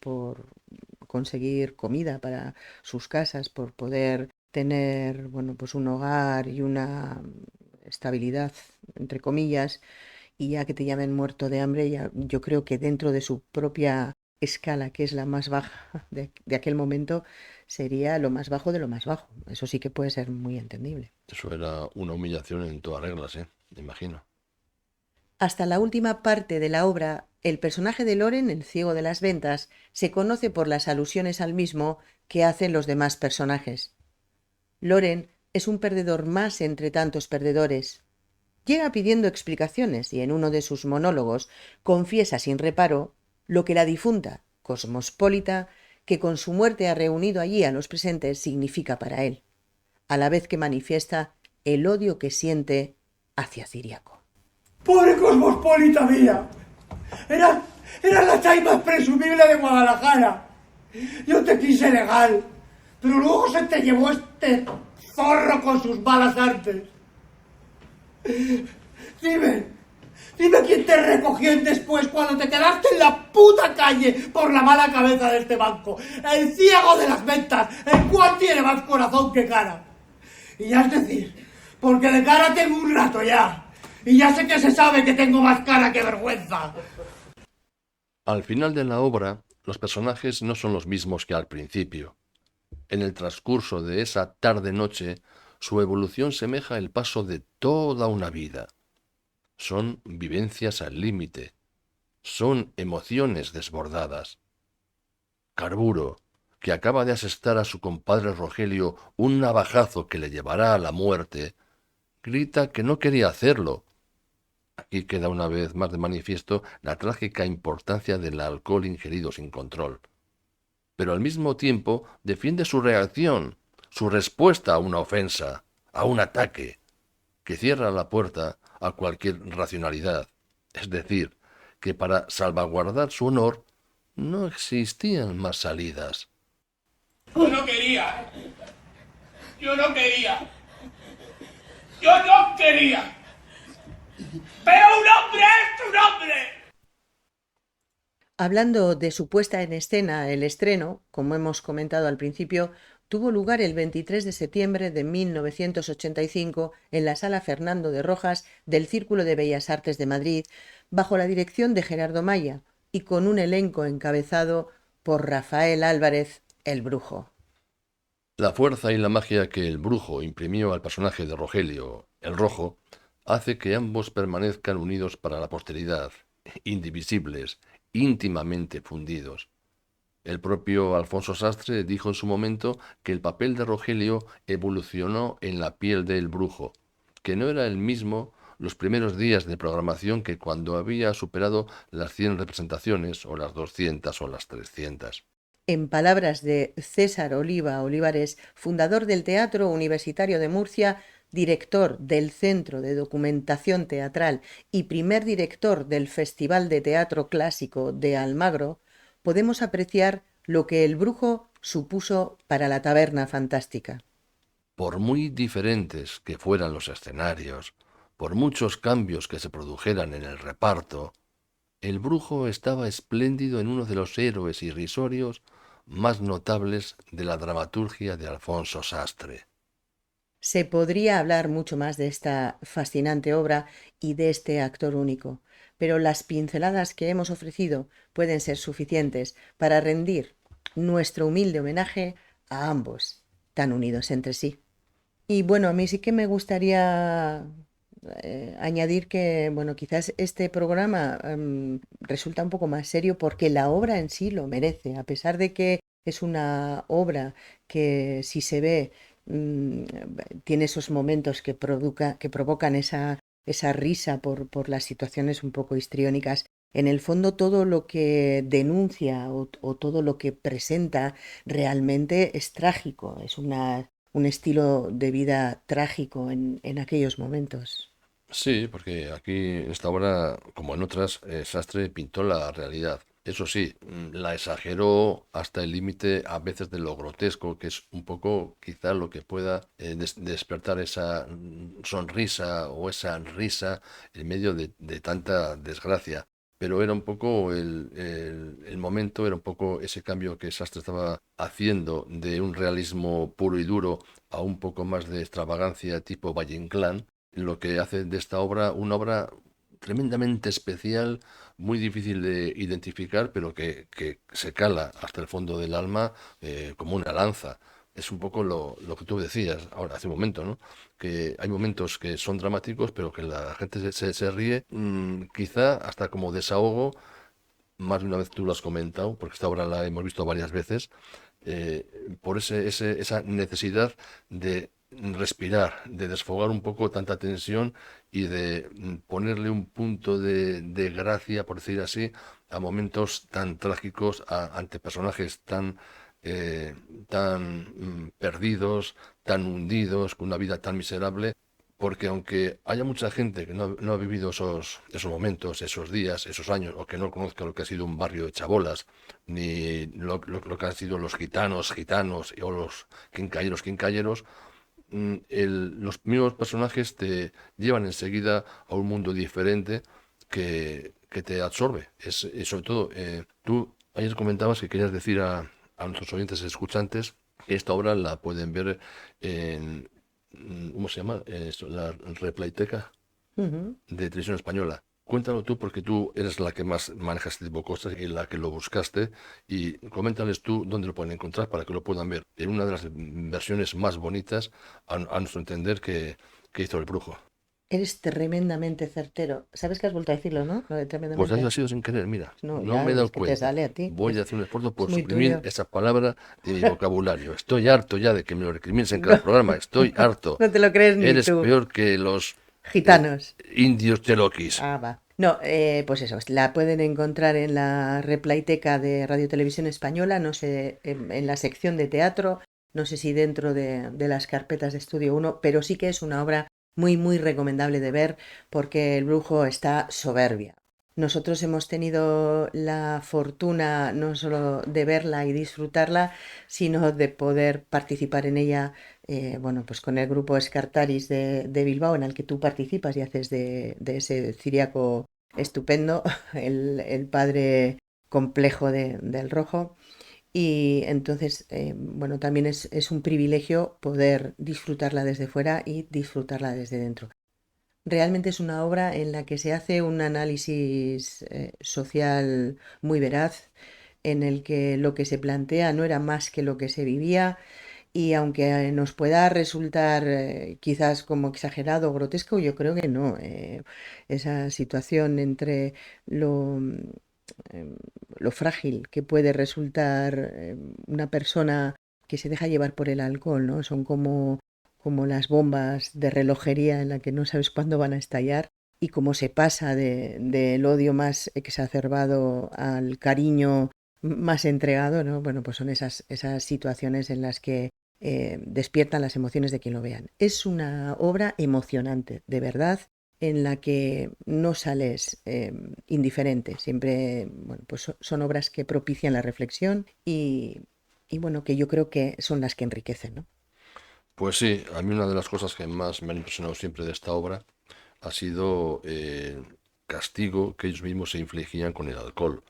conseguir comida para sus casas, por poder tener, bueno, pues un hogar y una estabilidad, entre comillas, y ya que te llamen muerto de hambre, ya, yo creo que dentro de su propia escala, que es la más baja de aquel momento, sería lo más bajo de lo más bajo. Eso sí que puede ser muy entendible. Eso era una humillación en todas reglas, me imagino. Hasta la última parte de la obra, el personaje de Loren, el ciego de las ventas, se conoce por las alusiones al mismo que hacen los demás personajes. Loren es un perdedor más entre tantos perdedores. Llega pidiendo explicaciones y en uno de sus monólogos confiesa sin reparo lo que la difunta cosmopolita, que con su muerte ha reunido allí a los presentes, significa para él, a la vez que manifiesta el odio que siente hacia Ciriaco. ¡Pobre cosmopolita mía! Eras la chai más presumible de Guadalajara. Yo te quise legal, pero luego se te llevó este zorro con sus malas artes. Dime quién te recogió después cuando te quedaste en la puta calle por la mala cabeza de este banco. El ciego de las ventas, el cual tiene más corazón que cara. Y ya es decir, porque de cara tengo un rato ya. Y ya sé que se sabe que tengo más cara que vergüenza. Al final de la obra, los personajes no son los mismos que al principio. En el transcurso de esa tarde-noche, su evolución semeja el paso de toda una vida. Son vivencias al límite. Son emociones desbordadas. Carburo, que acaba de asestar a su compadre Rogelio un navajazo que le llevará a la muerte, grita que no quería hacerlo. Aquí queda una vez más de manifiesto la trágica importancia del alcohol ingerido sin control. Pero al mismo tiempo defiende su reacción, su respuesta a una ofensa, a un ataque, que cierra la puerta a cualquier racionalidad. Es decir, que para salvaguardar su honor no existían más salidas. Yo no quería. Yo no quería. Pero un hombre es un hombre. Hablando de su puesta en escena, el estreno, como hemos comentado al principio, tuvo lugar el 23 de septiembre de 1985 en la Sala Fernando de Rojas del Círculo de Bellas Artes de Madrid, bajo la dirección de Gerardo Maya y con un elenco encabezado por Rafael Álvarez, el Brujo. La fuerza y la magia que el Brujo imprimió al personaje de Rogelio, el Rojo, hace que ambos permanezcan unidos para la posteridad, indivisibles, íntimamente fundidos. El propio Alfonso Sastre dijo en su momento que el papel de Rogelio evolucionó en la piel del Brujo, que no era el mismo los primeros días de programación que cuando había superado las 100 representaciones, o las 200 o las 300. En palabras de César Oliva Olivares, fundador del Teatro Universitario de Murcia, director del Centro de Documentación Teatral y primer director del Festival de Teatro Clásico de Almagro, podemos apreciar lo que el Brujo supuso para la Taberna Fantástica. Por muy diferentes que fueran los escenarios, por muchos cambios que se produjeran en el reparto, el Brujo estaba espléndido en uno de los héroes irrisorios más notables de la dramaturgia de Alfonso Sastre. Se podría hablar mucho más de esta fascinante obra y de este actor único, pero las pinceladas que hemos ofrecido pueden ser suficientes para rendir nuestro humilde homenaje a ambos, tan unidos entre sí. Y bueno, a mí sí que me gustaría añadir que, bueno, quizás este programa resulta un poco más serio porque la obra en sí lo merece, a pesar de que es una obra que si se ve tiene esos momentos que provocan esa risa por las situaciones un poco histriónicas. En el fondo todo lo que denuncia o todo lo que presenta realmente es trágico, es un estilo de vida trágico en aquellos momentos. Sí, porque aquí en esta obra, como en otras, Sastre pintó la realidad. Eso sí, la exageró hasta el límite a veces de lo grotesco, que es un poco quizá lo que pueda despertar esa sonrisa o esa risa en medio de tanta desgracia. Pero era un poco el momento, era un poco ese cambio que Sastre estaba haciendo de un realismo puro y duro a un poco más de extravagancia tipo Valle Inclán, lo que hace de esta obra una obra tremendamente especial, muy difícil de identificar, pero que se cala hasta el fondo del alma como una lanza. Es un poco lo que tú decías ahora, hace un momento, ¿no? Que hay momentos que son dramáticos, pero que la gente se ríe, quizá hasta como desahogo. Más de una vez tú lo has comentado, porque esta obra la hemos visto varias veces, por esa necesidad de respirar, de desfogar un poco tanta tensión y de ponerle un punto de gracia, por decir así, a momentos tan trágicos, ante personajes tan perdidos, tan hundidos, con una vida tan miserable. Porque aunque haya mucha gente que no ha vivido esos momentos, esos días, esos años, o que no conozca lo que ha sido un barrio de chabolas, ni lo que han sido los gitanos, o los quincalleros, los mismos personajes te llevan enseguida a un mundo diferente que te absorbe. Y sobre todo, tú ayer comentabas que querías decir a nuestros oyentes escuchantes que esta obra la pueden ver en... ¿Cómo se llama? La Replayteca de Televisión Española. Cuéntalo tú porque tú eres la que más maneja este tipo de cosas y la que lo buscaste, y coméntales tú dónde lo pueden encontrar para que lo puedan ver en una de las versiones más bonitas, a nuestro entender, que hizo el Brujo. Eres tremendamente certero. ¿Sabes que has vuelto a decirlo, no? Lo de tremendamente. Pues ha sido sin querer, mira. No, No me he dado es que te cuenta. sale a ti. Voy a hacer un esfuerzo por muy suprimir tuyo. esa palabra de mi vocabulario. Estoy harto ya de que me lo recrimines en cada programa. Estoy harto. No te lo crees ni Eres tú. peor que los Gitanos. indios cheroquis. Ah, va. No, pues eso, la pueden encontrar en la Replayteca de Radio Televisión Española, no sé, en la sección de teatro, no sé si dentro de las carpetas de Estudio 1, pero sí que es una obra muy, muy recomendable de ver porque el Brujo está soberbia. Nosotros hemos tenido la fortuna no solo de verla y disfrutarla, sino de poder participar en ella, bueno, pues con el grupo Escartaris de Bilbao, en el que tú participas y haces de ese ciriaco estupendo, el padre complejo del rojo. Y entonces, bueno, también es un privilegio poder disfrutarla desde fuera y disfrutarla desde dentro. Realmente es una obra en la que se hace un análisis social muy veraz, en el que lo que se plantea no era más que lo que se vivía, y aunque nos pueda resultar quizás como exagerado o grotesco, yo creo que no. Esa situación entre lo, em, lo frágil que puede resultar una persona que se deja llevar por el alcohol, ¿no? Son como las bombas de relojería en la que no sabes cuándo van a estallar, y cómo se pasa del odio más exacerbado al cariño más entregado, ¿no? Bueno, pues son esas situaciones en las que despiertan las emociones de quien lo vean. Es una obra emocionante, de verdad, en la que no sales indiferente. Siempre, bueno, pues son obras que propician la reflexión y, bueno, que yo creo que son las que enriquecen, ¿no? Pues sí, a mí una de las cosas que más me han impresionado siempre de esta obra ha sido el castigo que ellos mismos se infligían con el alcohol,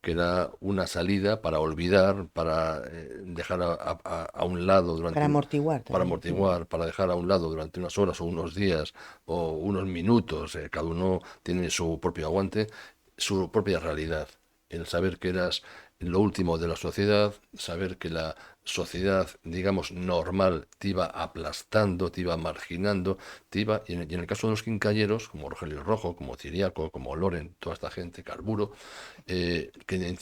que era una salida para olvidar, para dejar a un lado Para amortiguar para también. amortiguar, para dejar a un lado durante unas horas o unos días o unos minutos, cada uno tiene su propio aguante, su propia realidad, el saber que eras lo último de la sociedad, saber que la sociedad, digamos, normal te iba aplastando, te iba marginando, y en el caso de los quincalleros, como Rogelio Rojo, como Ciriaco, como Loren, toda esta gente, Carburo, que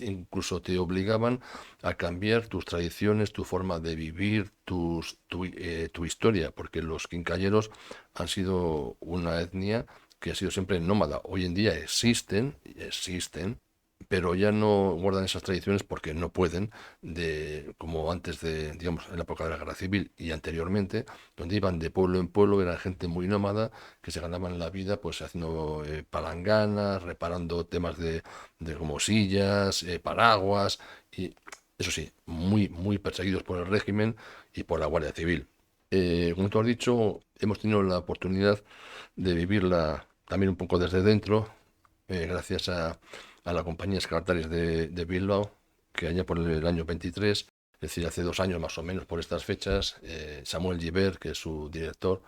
incluso te obligaban a cambiar tus tradiciones, tu forma de vivir, tu historia, porque los quincalleros han sido una etnia que ha sido siempre nómada. Hoy en día existen, pero ya no guardan esas tradiciones porque no pueden, como antes digamos, en la época de la Guerra Civil y anteriormente, donde iban de pueblo en pueblo, eran gente muy nómada que se ganaban la vida pues haciendo palanganas, reparando temas de como sillas, paraguas, y eso sí, muy, muy perseguidos por el régimen y por la Guardia Civil. Como tú has dicho, hemos tenido la oportunidad de vivirla también un poco desde dentro, gracias a la compañía Escartaris de Bilbao, que allá por el año 23, es decir, hace 2 años más o menos por estas fechas, Samuel Giver, que es su director,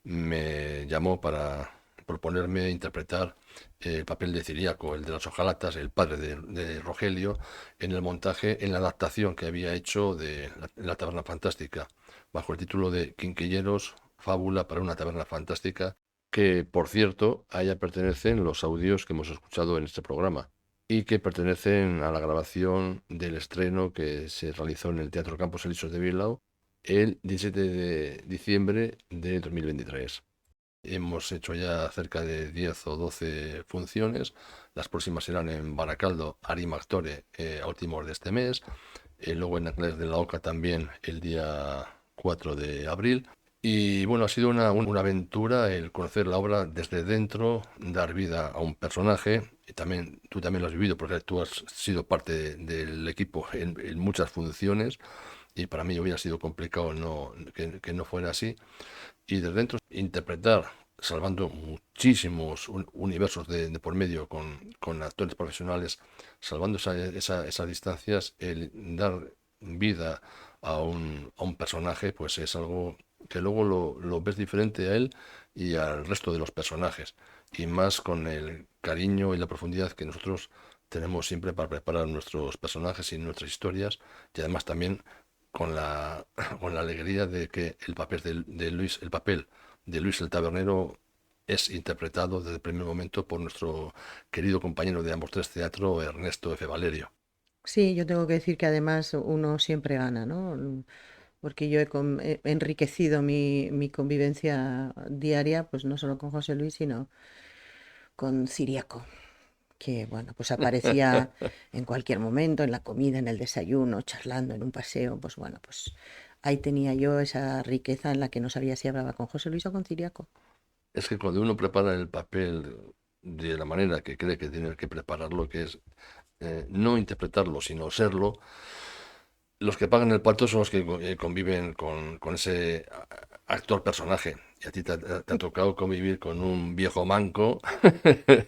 me llamó para proponerme interpretar el papel de Ciriaco, el de las hojalatas, el padre de Rogelio, en el montaje, en la adaptación que había hecho de la Taberna Fantástica, bajo el título de Quinquilleros, fábula para una taberna fantástica, que por cierto, a ella pertenecen los audios que hemos escuchado en este programa y que pertenecen a la grabación del estreno que se realizó en el Teatro Campos Elíseos de Bilbao el 17 de diciembre de 2023. Hemos hecho ya cerca de 10 o 12 funciones. Las próximas serán en Baracaldo, Arima Actore, a últimos de este mes. Luego en Anclares de la Oca también el día 4 de abril. Y bueno, ha sido una aventura el conocer la obra desde dentro, dar vida a un personaje. Y también, tú también lo has vivido porque tú has sido parte del equipo en muchas funciones. Y para mí hubiera sido complicado que no fuera así. Y desde dentro interpretar, salvando muchísimos universos de por medio con actores profesionales, salvando esas distancias, el dar vida a un personaje, pues es algo que luego lo ves diferente a él y al resto de los personajes, y más con el cariño y la profundidad que nosotros tenemos siempre para preparar nuestros personajes y nuestras historias, y además también con la, con la alegría de que el papel de Luis el Tabernero es interpretado desde el primer momento por nuestro querido compañero de ambos tres teatro, Ernesto F. Valerio. Sí, yo tengo que decir que además uno siempre gana, ¿no? Porque yo he enriquecido mi convivencia diaria, pues no solo con José Luis, sino con Ciriaco, que bueno, pues aparecía en cualquier momento, en la comida, en el desayuno, charlando, en un paseo, pues bueno, pues ahí tenía yo esa riqueza en la que no sabía si hablaba con José Luis o con Ciriaco. Es que cuando uno prepara el papel de la manera que cree que tiene que prepararlo, que es no interpretarlo, sino serlo. Los que pagan el pato son los que conviven con ese actor-personaje. Y a ti te ha tocado convivir con un viejo manco,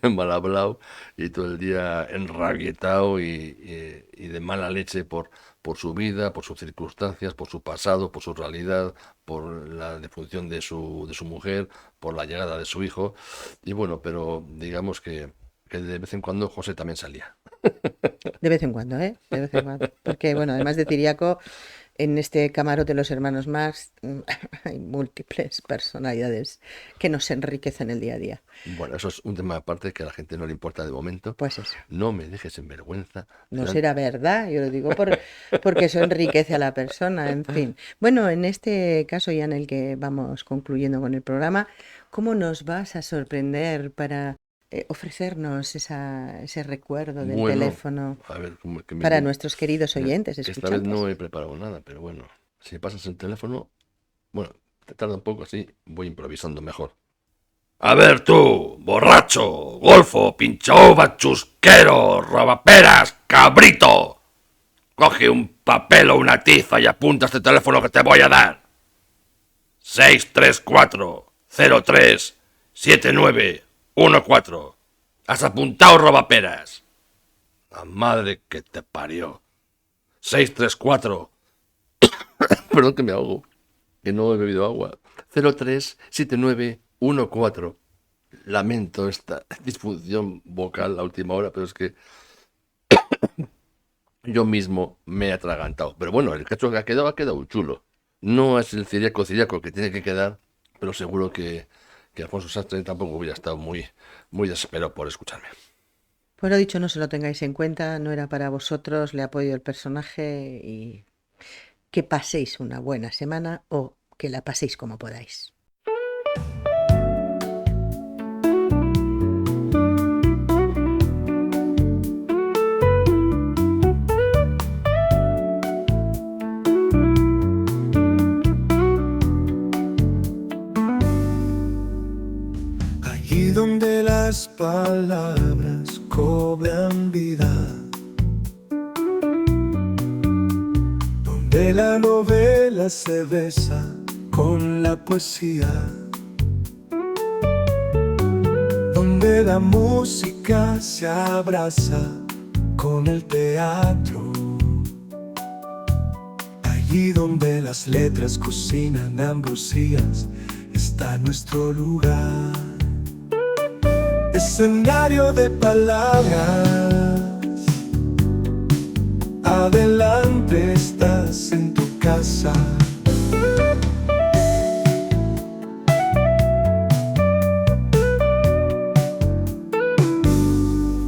mal hablado, y todo el día enrabietado y de mala leche por su vida, por sus circunstancias, por su pasado, por su realidad, por la defunción de su mujer, por la llegada de su hijo. Y bueno, pero digamos que de vez en cuando José también salía. De vez en cuando, ¿eh? De vez en cuando. Porque, bueno, además de Ciriaco, en este camarote de los hermanos Marx hay múltiples personalidades que nos enriquecen el día a día. Bueno, eso es un tema aparte que a la gente no le importa de momento. Pues eso. No me dejes en vergüenza. No será verdad, yo lo digo porque eso enriquece a la persona, en fin. Bueno, en este caso ya en el que vamos concluyendo con el programa, ¿cómo nos vas a sorprender para ofrecernos ese recuerdo del teléfono a ver, para nuestros queridos oyentes? Esta vez no he preparado nada, pero bueno, si me pasas el teléfono, bueno, te tarda un poco así, voy improvisando mejor. A ver tú, borracho, golfo, pinchaova, chusquero, robaperas, cabrito. Coge un papel o una tiza y apunta este teléfono que te voy a dar. 634-03-7914. ¿Has apuntado, robaperas? La madre que te parió. 634. Perdón que me ahogo, que no he bebido agua. 03-7914. Lamento esta disfunción vocal a última hora, pero es que yo mismo me he atragantado. Pero bueno, el cacho que ha quedado chulo. No es el ciriaco que tiene que quedar, pero seguro que Alfonso Sastre tampoco hubiera estado muy desesperado por escucharme. Pues lo dicho, no se lo tengáis en cuenta, no era para vosotros, le apoyo el personaje y que paséis una buena semana o que la paséis como podáis. Donde las palabras cobran vida, donde la novela se besa con la poesía, donde la música se abraza con el teatro, allí donde las letras cocinan ambrosías, está nuestro lugar. Escenario de palabras, adelante estás en tu casa.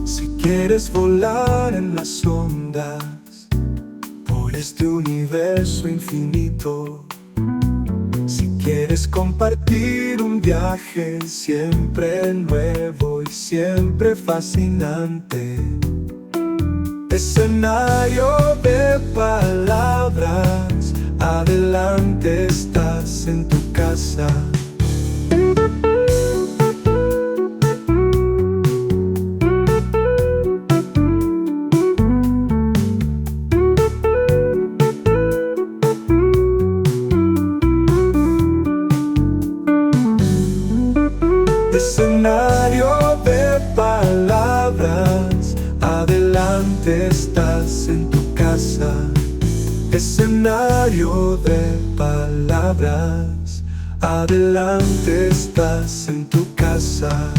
Si quieres volar en las ondas por este universo infinito, quieres compartir un viaje siempre nuevo y siempre fascinante. Escenario de palabras, adelante estás en tu casa. Escenario de palabras, adelante estás en tu casa. Escenario de palabras, adelante estás en tu casa.